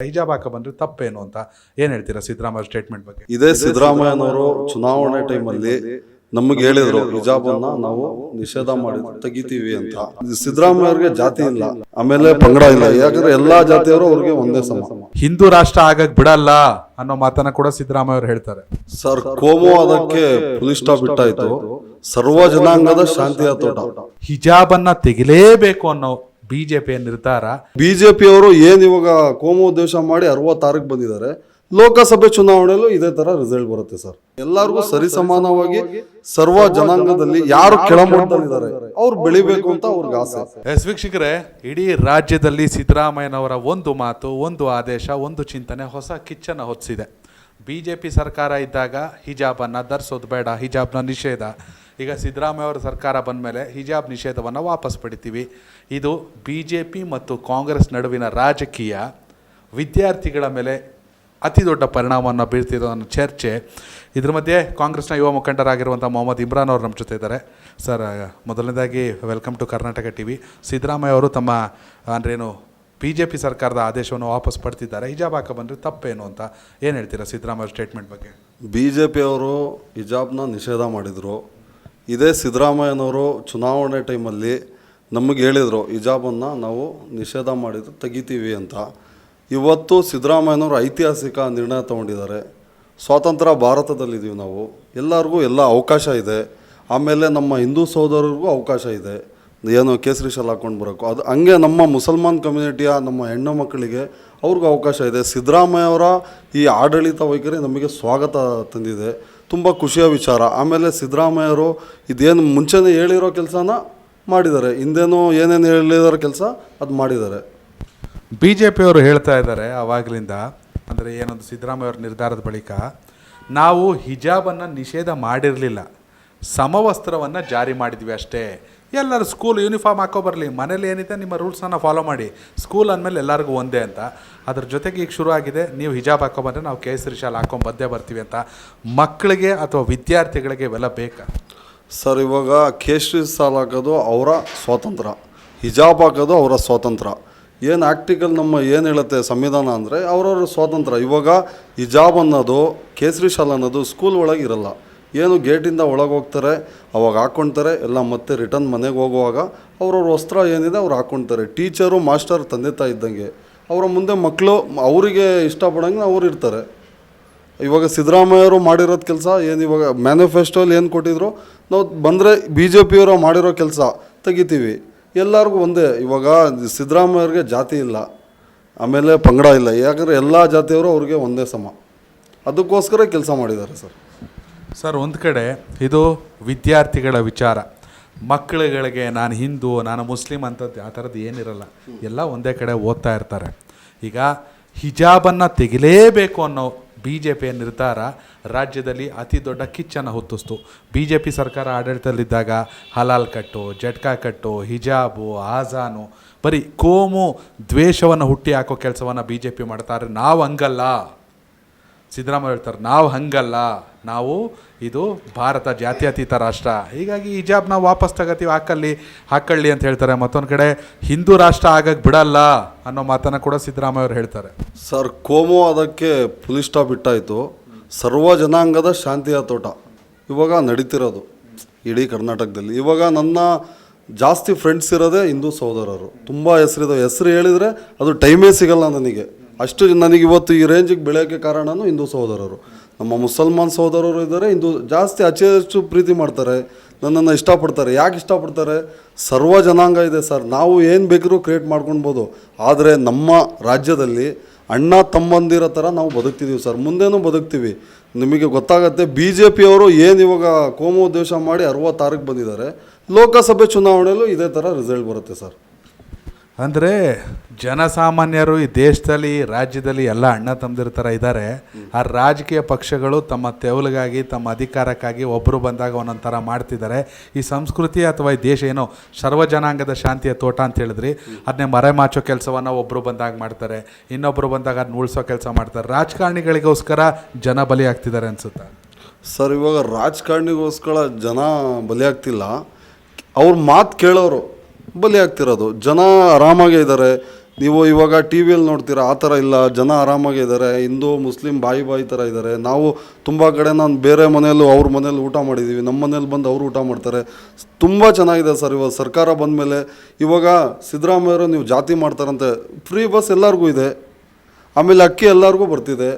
ಹಿಜಾಬ್ ಹಾಕ ಬಂದ್ರೆ ತಪ್ಪೇನು ಅಂತ ಏನ್ ಹೇಳ್ತೀರಾ ಸಿದ್ದರಾಮಯ್ಯ ಸ್ಟೇಟ್ಮೆಂಟ್ ಬಗ್ಗೆ? ಇದೇ ಸಿದ್ದರಾಮಯ್ಯನವರು ಚುನಾವಣೆ ಟೈಮಲ್ಲಿ ನಮಗೆ ಹೇಳಿದ್ರು ಹಿಜಾಬನ್ನ ನಾವು ನಿಷೇಧ ಮಾಡಿ ತೆಗಿತೀವಿ ಅಂತ. ಸಿದ್ದರಾಮಯ್ಯವ್ರಿಗೆ ಜಾತಿ ಇಲ್ಲ, ಆಮೇಲೆ ಪಂಗಡ ಇಲ್ಲ, ಯಾಕಂದ್ರೆ ಎಲ್ಲಾ ಜಾತಿಯವರು ಅವ್ರಿಗೆ ಒಂದೇ ಸಮ. ಹಿಂದೂ ರಾಷ್ಟ್ರ ಆಗಕ್ ಬಿಡಲ್ಲ ಅನ್ನೋ ಮಾತನ್ನ ಕೂಡ ಸಿದ್ದರಾಮಯ್ಯ ಅವರು ಹೇಳ್ತಾರೆ. ಸರ್, ಕೋಮು ಅದಕ್ಕೆ ಪುಲಿಸ್ ಸ್ಟಾಪ್ ಬಿಟ್ಟಾಯ್ತು. ಸರ್ವ ಜನಾಂಗದ ಶಾಂತಿಯ ತೋಟ. ಹಿಜಾಬ್ ಅನ್ನ ತೆಗಿಲೇಬೇಕು ಅನ್ನೋ ಬಿಜೆಪಿಯ ನಿರ್ಧಾರ. ಬಿಜೆಪಿ ಅವರು ಏನ್ ಇವಾಗ ಕೋಮು ಉದ್ದೇಶ ಮಾಡಿ 66ಕ್ಕೆ ಬಂದಿದ್ದಾರೆ. ಲೋಕಸಭೆ ಚುನಾವಣೆಯಲ್ಲೂ ಇದೇ ತರ ರಿಸಲ್ಟ್ ಬರುತ್ತೆ ಸರ್. ಎಲ್ಲರಿಗೂ ಸರಿ ಸಮಾನವಾಗಿ ಸರ್ವ ಜನಾಂಗದಲ್ಲಿ ಯಾರು ಕೆಳಮಟ್ಟದಲ್ಲಿದ್ದಾರೆ ಅವ್ರು ಬೆಳಿಬೇಕು ಅಂತ ಅವ್ರಿಗೆ ಆಸೆ. ವೀಕ್ಷಕರೇ, ಇಡೀ ರಾಜ್ಯದಲ್ಲಿ ಸಿದ್ದರಾಮಯ್ಯನವರ ಒಂದು ಮಾತು, ಒಂದು ಆದೇಶ, ಒಂದು ಚಿಂತನೆ ಹೊಸ ಕಿಚ್ಚನ್ನು ಹೊತ್ತಿಸಿದೆ. ಬಿಜೆಪಿ ಸರ್ಕಾರ ಇದ್ದಾಗ ಹಿಜಾಬನ್ನು ಧರಿಸೋದು ಬೇಡ, ಹಿಜಾಬ್ನ ನಿಷೇಧ. ಈಗ ಸಿದ್ದರಾಮಯ್ಯ ಅವರ ಸರ್ಕಾರ ಬಂದ ಮೇಲೆ ಹಿಜಾಬ್ ನಿಷೇಧವನ್ನು ವಾಪಸ್ ಪಡಿತೀವಿ. ಇದು ಬಿಜೆಪಿ ಮತ್ತು ಕಾಂಗ್ರೆಸ್ ನಡುವಿನ ರಾಜಕೀಯ ವಿದ್ಯಾರ್ಥಿಗಳ ಮೇಲೆ ಅತಿ ದೊಡ್ಡ ಪರಿಣಾಮವನ್ನು ಬೀರ್ತಿರೋ ಅನ್ನೋ ಚರ್ಚೆ. ಇದ್ರ ಮಧ್ಯೆ ಕಾಂಗ್ರೆಸ್ನ ಯುವ ಮುಖಂಡರಾಗಿರುವಂಥ ಮೊಹಮ್ಮದ್ ಇಮ್ರಾನ್ ಅವರು ನಮ್ಮ ಜೊತೆ ಇದ್ದಾರೆ. ಸರ್, ಮೊದಲನೇದಾಗಿ welcome to Karnataka TV. Siddaramaiah ಅವರು ತಮ್ಮ ಅಂದ್ರೇನು ಬಿಜೆಪಿ ಸರ್ಕಾರದ ಆದೇಶವನ್ನು ವಾಪಸ್ ಪಡ್ತಿದ್ದಾರೆ. ಹಿಜಾಬ್ ಹಾಕ ಬಂದರೆ ತಪ್ಪೇನು ಅಂತ ಏನು ಹೇಳ್ತೀರಾ ಸಿದ್ದರಾಮಯ್ಯ ಸ್ಟೇಟ್ಮೆಂಟ್ ಬಗ್ಗೆ? ಬಿಜೆಪಿ ಅವರು ಹಿಜಾಬ್ನ ನಿಷೇಧ ಮಾಡಿದರು. ಇದೇ ಸಿದ್ದರಾಮಯ್ಯನವರು ಚುನಾವಣೆ ಟೈಮಲ್ಲಿ ನಮಗೆ ಹೇಳಿದರು ಹಿಜಾಬನ್ನು ನಾವು ನಿಷೇಧ ಮಾಡಿದ್ದು ತೆಗಿತೀವಿ ಅಂತ. ಇವತ್ತು ಸಿದ್ದರಾಮಯ್ಯನವರು ಐತಿಹಾಸಿಕ ನಿರ್ಣಯ ತೊಗೊಂಡಿದ್ದಾರೆ. ಸ್ವಾತಂತ್ರ್ಯ ಭಾರತದಲ್ಲಿದ್ದೀವಿ ನಾವು, ಎಲ್ಲರಿಗೂ ಎಲ್ಲ ಅವಕಾಶ ಇದೆ. ಆಮೇಲೆ ನಮ್ಮ ಹಿಂದೂ ಸಹೋದರರಿಗೂ ಅವಕಾಶ ಇದೆ, ಏನು ಕೇಸರಿ ಶಾಲ್ ಹಾಕ್ಕೊಂಡು ಬರೋಕ್ಕೂ. ಅದು ಹಂಗೆ ನಮ್ಮ ಮುಸಲ್ಮಾನ್ ಕಮ್ಯುನಿಟಿಯ ನಮ್ಮ ಹೆಣ್ಣು ಮಕ್ಕಳಿಗೆ ಅವ್ರಿಗೂ ಅವಕಾಶ ಇದೆ. ಸಿದ್ದರಾಮಯ್ಯವರ ಈ ಆಡಳಿತ ವೈಖರಿ ನಮಗೆ ಸ್ವಾಗತ ತಂದಿದೆ, ತುಂಬ ಖುಷಿಯ ವಿಚಾರ. ಆಮೇಲೆ ಸಿದ್ದರಾಮಯ್ಯವರು ಇದೇನು ಮುಂಚೆನೇ ಹೇಳಿರೋ ಕೆಲಸನ ಮಾಡಿದ್ದಾರೆ, ಹಿಂದೇನೋ ಏನೇನು ಹೇಳಿರೋ ಕೆಲಸ ಅದು ಮಾಡಿದ್ದಾರೆ. ಬಿ ಜೆ ಪಿಯವರು ಹೇಳ್ತಾ ಇದ್ದಾರೆ ಆವಾಗಲಿಂದ, ಅಂದರೆ ಏನೊಂದು ಸಿದ್ದರಾಮಯ್ಯ ಅವರ ನಿರ್ಧಾರದ ಬಳಿಕ ನಾವು ಹಿಜಾಬನ್ನು ನಿಷೇಧ ಮಾಡಿರಲಿಲ್ಲ, ಸಮವಸ್ತ್ರವನ್ನು ಜಾರಿ ಮಾಡಿದ್ವಿ ಅಷ್ಟೇ. ಎಲ್ಲರೂ ಸ್ಕೂಲ್ ಯೂನಿಫಾರ್ಮ್ ಹಾಕೋ ಬರಲಿ, ಮನೇಲಿ ಏನಿದೆ ನಿಮ್ಮ ರೂಲ್ಸನ್ನು ಫಾಲೋ ಮಾಡಿ, ಸ್ಕೂಲ್ ಅಂದಮೇಲೆ ಎಲ್ಲರಿಗೂ ಒಂದೇ ಅಂತ. ಅದ್ರ ಜೊತೆಗೆ ಈಗ ಶುರು ಆಗಿದೆ, ನೀವು ಹಿಜಾಬ್ ಹಾಕೊಂಬಂದರೆ ನಾವು ಕೇಸರಿ ಶಾಲ್ ಹಾಕೊಂಬಂದೇ ಬರ್ತೀವಿ ಅಂತ. ಮಕ್ಕಳಿಗೆ ಅಥವಾ ವಿದ್ಯಾರ್ಥಿಗಳಿಗೆ ಇವೆಲ್ಲ ಬೇಕಾ ಸರ್? ಇವಾಗ ಕೇಸರಿ ಶಾಲ್ ಹಾಕೋದು ಅವರ ಸ್ವಾತಂತ್ರ್ಯ, ಹಿಜಾಬ್ ಹಾಕೋದು ಅವರ ಸ್ವಾತಂತ್ರ್ಯ. ಏನು ಆಕ್ಟಿಕಲ್ ನಮ್ಮ ಏನು ಹೇಳುತ್ತೆ ಸಂವಿಧಾನ ಅಂದರೆ ಅವರವ್ರ ಸ್ವಾತಂತ್ರ್ಯ. ಇವಾಗ ಹಿಜಾಬ್ ಅನ್ನೋದು, ಕೇಸರಿ ಶಾಲ್ ಅನ್ನೋದು ಸ್ಕೂಲ್ ಒಳಗೆ ಇರಲ್ಲ. ಏನು ಗೇಟಿಂದ ಒಳಗೆ ಹೋಗ್ತಾರೆ ಅವಾಗ ಹಾಕ್ಕೊಳ್ತಾರೆ, ಎಲ್ಲ ಮತ್ತೆ ರಿಟರ್ನ್ ಮನೆಗೆ ಹೋಗುವಾಗ ಅವ್ರವ್ರ ವಸ್ತ್ರ ಏನಿದೆ ಅವ್ರು ಹಾಕ್ಕೊಳ್ತಾರೆ. ಟೀಚರು ಮಾಸ್ಟರ್ ತಂದೆ ತಾಯಿ ಇದ್ದಂಗೆ, ಅವರ ಮುಂದೆ ಮಕ್ಕಳು ಅವರಿಗೆ ಇಷ್ಟಪಡಂಗೆ ಅವ್ರು ಇರ್ತಾರೆ. ಇವಾಗ ಸಿದ್ದರಾಮಯ್ಯವರು ಮಾಡಿರೋದು ಕೆಲಸ ಏನು, ಇವಾಗ ಮ್ಯಾನಿಫೆಸ್ಟೋಲ್ಲಿ ಏನು ಕೊಟ್ಟಿದ್ರು, ನಾವು ಬಂದರೆ ಬಿ ಜೆ ಪಿಯವರು ಮಾಡಿರೋ ಕೆಲಸ ತೆಗಿತೀವಿ, ಎಲ್ಲರಿಗೂ ಒಂದೇ. ಇವಾಗ ಸಿದ್ದರಾಮಯ್ಯವ್ರಿಗೆ ಜಾತಿ ಇಲ್ಲ, ಆಮೇಲೆ ಪಂಗಡ ಇಲ್ಲ, ಯಾಕಂದರೆ ಎಲ್ಲ ಜಾತಿಯವರು ಅವ್ರಿಗೆ ಒಂದೇ ಸಮ. ಅದಕ್ಕೋಸ್ಕರ ಕೆಲಸ ಮಾಡಿದ್ದಾರೆ ಸರ್. ಒಂದು ಕಡೆ ಇದು ವಿದ್ಯಾರ್ಥಿಗಳ ವಿಚಾರ, ಮಕ್ಕಳುಗಳಿಗೆ ನಾನು ಹಿಂದೂ ನಾನು ಮುಸ್ಲಿಂ ಅಂಥದ್ದು ಆ ಥರದ್ದು ಏನಿರಲ್ಲ, ಎಲ್ಲ ಒಂದೇ ಕಡೆ ಓದ್ತಾ ಇರ್ತಾರೆ. ಈಗ ಹಿಜಾಬನ್ನು ತೆಗಿಲೇಬೇಕು ಅನ್ನೋ ಬಿ ಜೆ ಪಿಯ ನಿರ್ಧಾರ ರಾಜ್ಯದಲ್ಲಿ ಅತಿ ದೊಡ್ಡ ಕಿಚ್ಚನ್ನು ಹೊತ್ತಿಸ್ತು. ಬಿ ಜೆ ಪಿ ಸರ್ಕಾರ ಆಡಳಿತದಲ್ಲಿದ್ದಾಗ ಹಲಾಲ್ ಕಟ್ಟು, ಜಟ್ಕಾ ಕಟ್ಟು, ಹಿಜಾಬು, ಆಜಾನು, ಬರೀ ಕೋಮು ದ್ವೇಷವನ್ನು ಹುಟ್ಟಿ ಹಾಕೋ ಕೆಲಸವನ್ನು ಬಿ ಜೆ ಪಿ ಮಾಡ್ತಾರೆ. ನಾವು ಹಂಗಲ್ಲ, ಸಿದ್ದರಾಮಯ್ಯ ಹೇಳ್ತಾರೆ, ನಾವು ಹಂಗಲ್ಲ, ನಾವು ಇದು ಭಾರತ ಜಾತ್ಯತೀತ ರಾಷ್ಟ್ರ, ಹೀಗಾಗಿ ಹಿಜಾಬ್ನ ವಾಪಸ್ ತಗೋತೀವಿ, ಹಾಕೊಳ್ಳಿ ಅಂತ ಹೇಳ್ತಾರೆ. ಮತ್ತೊಂದು ಕಡೆ ಹಿಂದೂ ರಾಷ್ಟ್ರ ಆಗಕ್ಕೆ ಬಿಡಲ್ಲ ಅನ್ನೋ ಮಾತನ್ನು ಕೂಡ ಸಿದ್ದರಾಮಯ್ಯ ಅವರು ಹೇಳ್ತಾರೆ. ಸರ್, ಕೋಮು ಅದಕ್ಕೆ ಪುಲಿಸ್ ಸ್ಟಾಪ್ ಇಟ್ಟಾಯಿತು. ಸರ್ವ ಜನಾಂಗದ ಶಾಂತಿಯ ತೋಟ ಇವಾಗ ನಡೀತಿರೋದು ಇಡೀ ಕರ್ನಾಟಕದಲ್ಲಿ. ಇವಾಗ ನನ್ನ ಜಾಸ್ತಿ ಫ್ರೆಂಡ್ಸ್ ಇರೋದೇ ಹಿಂದೂ ಸಹೋದರರು, ತುಂಬ ಹೆಸರು ಹೇಳಿದರೆ ಅದು ಟೈಮೇ ಸಿಗಲ್ಲ ನನಗೆ. ಅಷ್ಟು ನನಗಿವತ್ತು ಈ ರೇಂಜಿಗೆ ಬೆಳೆಯೋಕ್ಕೆ ಕಾರಣವೂ ಹಿಂದೂ ಸಹೋದರರು. ನಮ್ಮ ಮುಸಲ್ಮಾನ್ ಸಹೋದರರು ಇದ್ದಾರೆ, ಹಿಂದೂ ಜಾಸ್ತಿ ಹೆಚ್ಚು ಪ್ರೀತಿ ಮಾಡ್ತಾರೆ, ನನ್ನನ್ನು ಇಷ್ಟಪಡ್ತಾರೆ. ಯಾಕೆ ಇಷ್ಟಪಡ್ತಾರೆ? ಸರ್ವ ಜನಾಂಗ ಇದೆ ಸರ್, ನಾವು ಏನು ಬೇಕಾದ್ರೂ ಕ್ರಿಯೇಟ್ ಮಾಡ್ಕೊಳ್ಬೋದು. ಆದರೆ ನಮ್ಮ ರಾಜ್ಯದಲ್ಲಿ ಅಣ್ಣ ತಮ್ಮಂದಿರೋ ಥರ ನಾವು ಬದುಕ್ತಿದ್ದೀವಿ ಸರ್, ಮುಂದೇನೂ ಬದುಕ್ತೀವಿ. ನಿಮಗೆ ಗೊತ್ತಾಗುತ್ತೆ, ಬಿ ಜೆ ಪಿಯವರು ಏನು ಇವಾಗ ಕೋಮು ಉದ್ದೇಶ ಮಾಡಿ 66ಕ್ಕೆ ಬಂದಿದ್ದಾರೆ. ಲೋಕಸಭೆ ಚುನಾವಣೆಯಲ್ಲೂ ಇದೇ ಥರ ರಿಸಲ್ಟ್ ಬರುತ್ತೆ ಸರ್. ಅಂದರೆ ಜನಸಾಮಾನ್ಯರು ಈ ದೇಶದಲ್ಲಿ ರಾಜ್ಯದಲ್ಲಿ ಎಲ್ಲ ಅಣ್ಣ ತಮ್ಮದಿರ ಥರ ಇದ್ದಾರೆ. ಆ ರಾಜಕೀಯ ಪಕ್ಷಗಳು ತಮ್ಮ ತೆವಲಿಗಾಗಿ ತಮ್ಮ ಅಧಿಕಾರಕ್ಕಾಗಿ ಒಬ್ಬರು ಬಂದಾಗ ಒಂದೊಂದು ಥರ ಮಾಡ್ತಿದ್ದಾರೆ. ಈ ಸಂಸ್ಕೃತಿ ಅಥವಾ ಈ ದೇಶ ಏನೋ ಸರ್ವ ಜನಾಂಗದ ಶಾಂತಿಯ ತೋಟ ಅಂತ ಹೇಳಿದ್ರಿ, ಅದನ್ನೇ ಮರೆಮಾಚೋ ಕೆಲಸವನ್ನು ಒಬ್ಬರು ಬಂದಾಗ ಮಾಡ್ತಾರೆ, ಇನ್ನೊಬ್ಬರು ಬಂದಾಗ ಅದನ್ನ ಉಳಿಸೋ ಕೆಲಸ ಮಾಡ್ತಾರೆ. ರಾಜಕಾರಣಿಗಳಿಗೋಸ್ಕರ ಜನ ಬಲಿ ಆಗ್ತಿದ್ದಾರೆ ಅನಿಸುತ್ತೆ ಸರ್. ಇವಾಗ ರಾಜಕಾರಣಿಗೋಸ್ಕರ ಜನ ಬಲಿ ಆಗ್ತಿಲ್ಲ, ಅವ್ರ ಮಾತು ಕೇಳೋರು ಬಲಿ ಆಗ್ತಿರೋದು. ಜನ ಆರಾಮಾಗೇ ಇದ್ದಾರೆ. ನೀವು ಇವಾಗ ಟಿ ವಿಯಲ್ಲಿ ನೋಡ್ತೀರಾ, ಆ ಥರ ಇಲ್ಲ. ಜನ ಆರಾಮಾಗಿದ್ದಾರೆ. ಹಿಂದೂ ಮುಸ್ಲಿಂ ಬಾಯಿ ಥರ ಇದ್ದಾರೆ. ನಾವು ತುಂಬ ಕಡೆ ನಾನು ಬೇರೆ ಮನೆಯಲ್ಲೂ ಅವ್ರ ಮನೇಲಿ ಊಟ ಮಾಡಿದ್ದೀವಿ, ನಮ್ಮ ಮನೇಲಿ ಬಂದು ಅವರು ಊಟ ಮಾಡ್ತಾರೆ. ತುಂಬ ಚೆನ್ನಾಗಿದೆ ಸರ್. ಇವಾಗ ಸರ್ಕಾರ ಬಂದಮೇಲೆ ಇವಾಗ ಸಿದ್ದರಾಮಯ್ಯವರು ನೀವು ಜಾತಿ ಮಾಡ್ತಾರಂತೆ, ಫ್ರೀ ಬಸ್ ಎಲ್ಲರಿಗೂ ಇದೆ. ಆಮೇಲೆ ಅಕ್ಕಿ ಎಲ್ಲರಿಗೂ ಬರ್ತಿದೆ.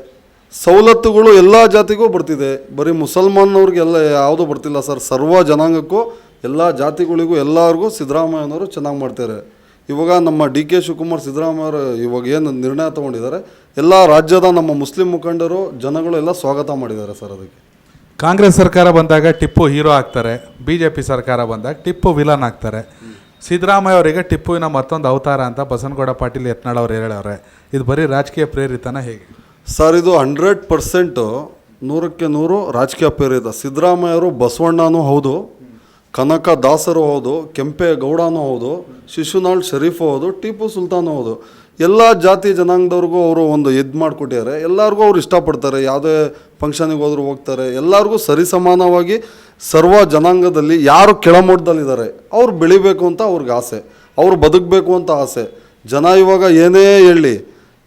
ಸವಲತ್ತುಗಳು ಎಲ್ಲ ಜಾತಿಗೂ ಬರ್ತಿದೆ. ಬರೀ ಮುಸಲ್ಮಾನವ್ರಿಗೆಲ್ಲ ಯಾವುದೂ ಬರ್ತಿಲ್ಲ ಸರ್. ಸರ್ವ ಜನಾಂಗಕ್ಕೂ ಎಲ್ಲ ಜಾತಿಗಳಿಗೂ ಎಲ್ಲರಿಗೂ ಸಿದ್ದರಾಮಯ್ಯನವರು ಚೆನ್ನಾಗಿ ಮಾಡ್ತಾರೆ. ಇವಾಗ ನಮ್ಮ ಡಿ.ಕೆ. ಶಿವಕುಮಾರ್ ಸಿದ್ದರಾಮಯ್ಯವರು ಇವಾಗ ಏನು ನಿರ್ಣಯ ತೊಗೊಂಡಿದ್ದಾರೆ, ಎಲ್ಲ ರಾಜ್ಯದ ನಮ್ಮ ಮುಸ್ಲಿಂ ಮುಖಂಡರು ಜನಗಳು ಎಲ್ಲ ಸ್ವಾಗತ ಮಾಡಿದ್ದಾರೆ ಸರ್. ಅದಕ್ಕೆ ಕಾಂಗ್ರೆಸ್ ಸರ್ಕಾರ ಬಂದಾಗ ಟಿಪ್ಪು ಹೀರೋ ಆಗ್ತಾರೆ, BJP ಸರ್ಕಾರ ಬಂದಾಗ ಟಿಪ್ಪು ವಿಲನ್ ಆಗ್ತಾರೆ. ಸಿದ್ದರಾಮಯ್ಯ ಅವರಿಗೆ ಟಿಪ್ಪುವಿನ ಮತ್ತೊಂದು ಅವತಾರ ಅಂತ ಬಸನಗೌಡ ಪಾಟೀಲ್ ಯತ್ನಾಳ್ ಅವ್ರು ಹೇಳವ್ರೆ. ಇದು ಬರೀ ರಾಜಕೀಯ ಪ್ರೇರಿತನ ಹೇಗೆ ಸರ್? ಇದು 100% 100ಕ್ಕೆ 100 ರಾಜಕೀಯ ಪ್ರೇರಿತ. ಸಿದ್ದರಾಮಯ್ಯವರು ಬಸವಣ್ಣನೂ ಹೌದು, ಕನಕ ದಾಸರು ಹೌದು, ಕೆಂಪೇಗೌಡನೂ ಹೌದು, ಶಿಶುನಾಳ್ ಶರೀಫು ಹೌದು, ಟಿಪ್ಪು ಸುಲ್ತಾನು ಹೌದು. ಎಲ್ಲ ಜಾತಿ ಜನಾಂಗದವ್ರಿಗೂ ಅವರು ಒಂದು ಮಾಡಿಕೊಟ್ಟಿದ್ದಾರೆ. ಎಲ್ಲರಿಗೂ ಅವ್ರು ಇಷ್ಟಪಡ್ತಾರೆ. ಯಾವುದೇ ಫಂಕ್ಷನಿಗೆ ಹೋದ್ರು ಹೋಗ್ತಾರೆ. ಎಲ್ಲರಿಗೂ ಸರಿಸಮಾನವಾಗಿ ಸರ್ವ ಜನಾಂಗದಲ್ಲಿ ಯಾರು ಕೆಳಮಟ್ಟದಲ್ಲಿದ್ದಾರೆ ಅವ್ರು ಬೆಳಿಬೇಕು ಅಂತ ಅವ್ರಿಗೆ ಆಸೆ, ಅವ್ರು ಬದುಕಬೇಕು ಅಂತ ಆಸೆ. ಜನ ಇವಾಗ ಏನೇ ಹೇಳಿ,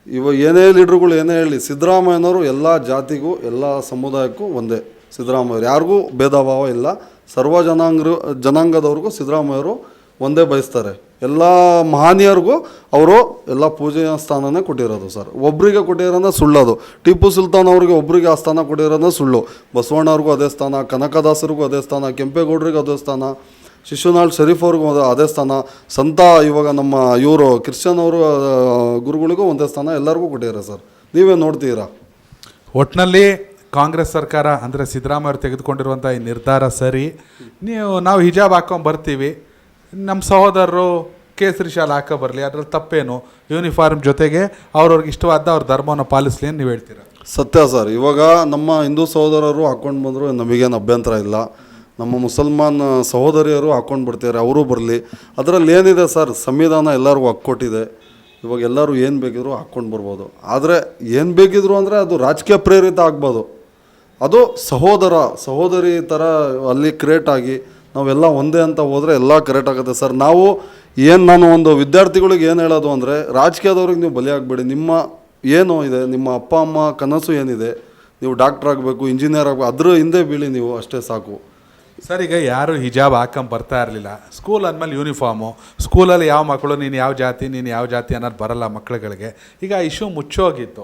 ಇವಾಗ ಏನೇ ಲೀಡ್ರುಗಳು ಏನೇ ಹೇಳಿ, ಸಿದ್ದರಾಮಯ್ಯನವರು ಎಲ್ಲ ಜಾತಿಗೂ ಎಲ್ಲ ಸಮುದಾಯಕ್ಕೂ ಒಂದೇ. ಸಿದ್ದರಾಮಯ್ಯವ್ರು ಯಾರಿಗೂ ಭೇದ ಭಾವ ಇಲ್ಲ. ಸರ್ವ ಜನಾಂಗದವ್ರಿಗೂ ಸಿದ್ದರಾಮಯ್ಯವರು ಒಂದೇ ಬಯಸ್ತಾರೆ. ಎಲ್ಲ ಮಹನೀಯರಿಗೂ ಅವರು ಎಲ್ಲ ಪೂಜೆಯ ಸ್ಥಾನನೇ ಕೊಟ್ಟಿರೋದು ಸರ್. ಒಬ್ಬರಿಗೆ ಕೊಟ್ಟಿರೋದು ಸುಳ್ಳದು. ಟಿಪ್ಪು ಸುಲ್ತಾನ್ ಅವ್ರಿಗೆ ಒಬ್ಬರಿಗೆ ಆ ಸ್ಥಾನ ಕೊಟ್ಟಿರೋದು ಸುಳ್ಳು. ಬಸವಣ್ಣವ್ರಿಗೂ ಅದೇ ಸ್ಥಾನ, ಕನಕದಾಸರಿಗೂ ಅದೇ ಸ್ಥಾನ, ಕೆಂಪೇಗೌಡರಿಗೂ ಅದೇ ಸ್ಥಾನ, ಶಿಶುನಾಳ್ ಶರೀಫ್ ಅವ್ರಿಗೂ ಅದೇ ಸ್ಥಾನ, ಸಂತ ಇವಾಗ ನಮ್ಮ ಇವರು ಕ್ರಿಶ್ಚಿಯನ್ ಅವರು ಗುರುಗಳಿಗೂ ಒಂದೇ ಸ್ಥಾನ, ಎಲ್ಲರಿಗೂ ಕೊಟ್ಟಿದ್ದಾರೆ ಸರ್. ನೀವೇ ನೋಡ್ತೀರಾ. ಒಟ್ಟಿನಲ್ಲಿ ಕಾಂಗ್ರೆಸ್ ಸರ್ಕಾರ ಅಂದರೆ ಸಿದ್ದರಾಮಯ್ಯವ್ರು ತೆಗೆದುಕೊಂಡಿರುವಂಥ ಈ ನಿರ್ಧಾರ ಸರಿ. ನಾವು ಹಿಜಾಬ್ ಹಾಕೊಂಡು ಬರ್ತೀವಿ, ನಮ್ಮ ಸಹೋದರರು ಕೇಸರಿ ಶಾಲೆ ಹಾಕೋ ಬರಲಿ, ಅದರಲ್ಲಿ ತಪ್ಪೇನು? ಯೂನಿಫಾರ್ಮ್ ಜೊತೆಗೆ ಅವ್ರವ್ರಿಗೆ ಇಷ್ಟವಾದ ಅವ್ರ ಧರ್ಮವನ್ನು ಪಾಲಿಸಲಿ ಅಂತ ನೀವು ಹೇಳ್ತೀರಾ? ಸತ್ಯ ಸರ್. ಇವಾಗ ನಮ್ಮ ಹಿಂದೂ ಸಹೋದರರು ಹಾಕ್ಕೊಂಡು ಬಂದರು, ನಮಗೇನು ಅಭ್ಯಂತರ ಇಲ್ಲ. ನಮ್ಮ ಮುಸಲ್ಮಾನ್ ಸಹೋದರಿಯರು ಹಾಕ್ಕೊಂಡು ಬರ್ತಾರೆ, ಅವರು ಬರಲಿ. ಅದರಲ್ಲಿ ಏನಿದೆ ಸರ್, ಸಂವಿಧಾನ ಎಲ್ಲರಿಗೂ ಹಕ್ಕೊಟ್ಟಿದೆ. ಇವಾಗ ಎಲ್ಲರೂ ಏನು ಬೇಕಿದ್ರು ಹಾಕ್ಕೊಂಡು ಬರ್ಬೋದು. ಆದರೆ ಏನು ಬೇಕಿದ್ರು ಅಂದರೆ ಅದು ರಾಜಕೀಯ ಪ್ರೇರಿತ ಆಗ್ಬೋದು. ಅದು ಸಹೋದರಿ ಥರ ಅಲ್ಲಿ ಕ್ರಿಯೇಟ್ ಆಗಿ ನಾವೆಲ್ಲ ಒಂದೇ ಅಂತ ಹೋದರೆ ಎಲ್ಲ ಕರೆಕ್ಟ್ ಆಗುತ್ತೆ ಸರ್. ನಾನು ಒಂದು ವಿದ್ಯಾರ್ಥಿಗಳಿಗೆ ಏನು ಹೇಳೋದು ಅಂದರೆ, ರಾಜಕೀಯದವ್ರಿಗೆ ನೀವು ಬಲಿಯಾಗಬೇಡಿ. ನಿಮ್ಮ ಏನು ಇದೆ, ನಿಮ್ಮ ಅಪ್ಪ ಅಮ್ಮ ಕನಸು ಏನಿದೆ, ನೀವು ಡಾಕ್ಟ್ರ್ ಆಗಬೇಕು, ಇಂಜಿನಿಯರ್ ಆಗಬೇಕು, ಅದ್ರ ಹಿಂದೆ ಬೀಳಿ ನೀವು, ಅಷ್ಟೇ ಸಾಕು ಸರ್. ಈಗ ಯಾರು ಹಿಜಾಬ್ ಹಾಕೊಂಡ್ ಬರ್ತಾ ಇರಲಿಲ್ಲ, ಸ್ಕೂಲ್ ಅಂದಮೇಲೆ ಯೂನಿಫಾರ್ಮು, ಸ್ಕೂಲಲ್ಲಿ ಯಾವ ಮಕ್ಕಳು ನೀನು ಯಾವ ಜಾತಿ ಅನ್ನೋದು ಬರಲ್ಲ ಮಕ್ಕಳುಗಳಿಗೆ. ಈಗ ಆ ಇಶ್ಯೂ ಮುಚ್ಚೋಗಿತ್ತು.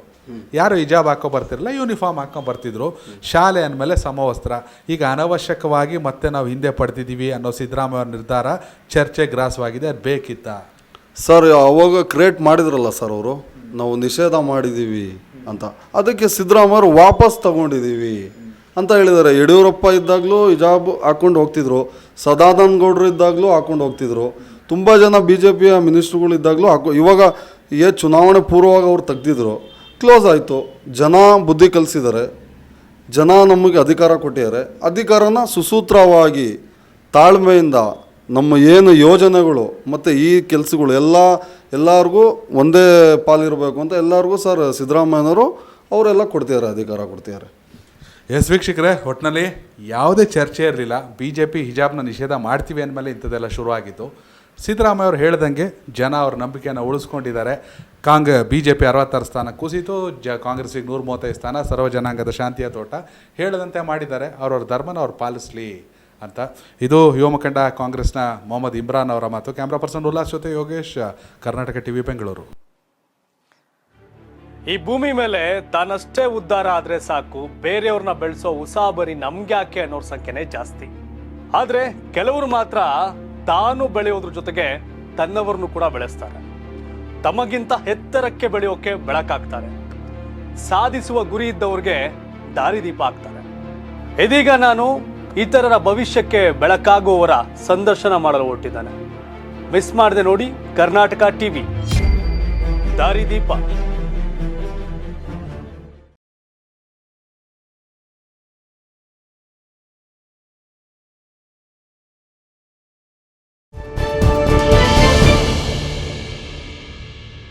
ಯಾರು ಹಿಜಾಬ್ ಹಾಕೋ ಬರ್ತಿರಲಿಲ್ಲ, ಯೂನಿಫಾರ್ಮ್ ಹಾಕೊಂಡು ಬರ್ತಿದ್ರು. ಶಾಲೆ ಅಂದಮೇಲೆ ಸಮವಸ್ತ್ರ. ಈಗ ಅನವಶ್ಯಕವಾಗಿ ಮತ್ತೆ ನಾವು ಹಿಂದೆ ಪಡ್ತಿದ್ದೀವಿ ಅನ್ನೋ ಸಿದ್ದರಾಮಯ್ಯ ನಿರ್ಧಾರ ಚರ್ಚೆ ಗ್ರಾಸವಾಗಿದೆ. ಅದು ಬೇಕಿತ್ತಾ ಸರ್? ಅವಾಗ ಕ್ರಿಯೇಟ್ ಮಾಡಿದ್ರಲ್ಲ ಸರ್ ಅವರು, ನಾವು ನಿಷೇಧ ಮಾಡಿದ್ದೀವಿ ಅಂತ. ಅದಕ್ಕೆ ಸಿದ್ದರಾಮಯ್ಯರು ವಾಪಸ್ ತಗೊಂಡಿದ್ದೀವಿ ಅಂತ ಹೇಳಿದ್ದಾರೆ. ಯಡಿಯೂರಪ್ಪ ಇದ್ದಾಗಲೂ ಹಿಜಾಬ್ ಹಾಕ್ಕೊಂಡು ಹೋಗ್ತಿದ್ರು, ಸದಾನಂದ ಗೌಡರು ಇದ್ದಾಗಲೂ ಹಾಕ್ಕೊಂಡು ಹೋಗ್ತಿದ್ರು, ತುಂಬ ಜನ BJPಯ ಮಿನಿಸ್ಟ್ರುಗಳು ಇದ್ದಾಗಲೂ ಇವಾಗ ಚುನಾವಣೆ ಪೂರ್ವವಾಗಿ ಅವ್ರು ತೆಗ್ದಿದ್ರು, ಕ್ಲೋಸ್ ಆಯಿತು. ಜನ ಬುದ್ಧಿ ಕಲಿಸಿದ್ದಾರೆ, ಜನ ನಮಗೆ ಅಧಿಕಾರ ಕೊಟ್ಟಿದ್ದಾರೆ. ಅಧಿಕಾರನ ಸುಸೂತ್ರವಾಗಿ ತಾಳ್ಮೆಯಿಂದ ನಮ್ಮ ಏನು ಯೋಜನೆಗಳು ಮತ್ತು ಈ ಕೆಲಸಗಳು ಎಲ್ಲರಿಗೂ ಒಂದೇ ಪಾಲಿರಬೇಕು ಅಂತ ಎಲ್ಲರಿಗೂ ಸರ್ ಸಿದ್ದರಾಮಯ್ಯನವರು ಅವರೆಲ್ಲ ಕೊಡ್ತಿದ್ದಾರೆ, ಅಧಿಕಾರ ಕೊಡ್ತಿದ್ದಾರೆ. ಎಸ್ ವೀಕ್ಷಕರೇ, ಒಟ್ಟಿನಲ್ಲಿ ಯಾವುದೇ ಚರ್ಚೆ ಇರಲಿಲ್ಲ. BJP ಹಿಜಾಬ್ನ ನಿಷೇಧ ಮಾಡ್ತೀವಿ ಅಂದಮೇಲೆ ಇಂಥದ್ದೆಲ್ಲ ಶುರುವಾಗಿತ್ತು. ಸಿದ್ದರಾಮಯ್ಯ ಅವರು ಹೇಳ್ದಂಗೆ ಜನ ಅವ್ರ ನಂಬಿಕೆಯನ್ನು ಉಳಿಸ್ಕೊಂಡಿದ್ದಾರೆ. BJP 66 ಸ್ಥಾನ ಕುಸಿತು, ಕಾಂಗ್ರೆಸ್ಸಿಗೆ 135 ಸ್ಥಾನ, ಸರ್ವ ಜನಾಂಗದ ಶಾಂತಿಯ ತೋಟ ಹೇಳದಂತೆ ಮಾಡಿದ್ದಾರೆ. ಅವ್ರವ್ರ ಧರ್ಮನ ಅವ್ರು ಪಾಲಿಸಲಿ ಅಂತ. ಇದು ಯುವ ಮುಖಂಡ ಕಾಂಗ್ರೆಸ್ನ ಮೊಹಮ್ಮದ್ ಇಮ್ರಾನ್ ಅವರ ಮಾತು. ಕ್ಯಾಮ್ರಾ ಪರ್ಸನ್ ಉಲ್ಲಾಸ್ ಜೊತೆ ಯೋಗೇಶ್, ಕರ್ನಾಟಕ TV ಬೆಂಗಳೂರು. ಈ ಭೂಮಿ ಮೇಲೆ ತಾನಷ್ಟೇ ಉದ್ಧಾರ ಆದ್ರೆ ಸಾಕು, ಬೇರೆಯವ್ರನ್ನ ಬೆಳೆಸೋ ಉಸಾಬರಿ ನಮ್ಗ್ಯಾಕೆ ಅನ್ನೋರ್ ಸಂಖ್ಯೆನೇ ಜಾಸ್ತಿ. ಆದ್ರೆ ಕೆಲವರು ಮಾತ್ರ ತಾನು ಬೆಳೆಯೋದ್ರ ಜೊತೆಗೆ ತನ್ನವರನ್ನು ಕೂಡ ಬೆಳೆಸ್ತಾರೆ. ತಮಗಿಂತ ಎತ್ತರಕ್ಕೆ ಬೆಳೆಯೋಕೆ ಬೆಳಕಾಗ್ತಾರೆ. ಸಾಧಿಸುವ ಗುರಿ ಇದ್ದವ್ರಿಗೆ ದಾರಿದೀಪ ಆಗ್ತಾರೆ. ಇದೀಗ ನಾನು ಇತರರ ಭವಿಷ್ಯಕ್ಕೆ ಬೆಳಕಾಗುವವರ ಸಂದರ್ಶನ ಮಾಡಲು ಹೊರಟಿದ್ದಾನೆ. ಮಿಸ್ ಮಾಡದೆ ನೋಡಿ ಕರ್ನಾಟಕ TV ದಾರಿದೀಪ.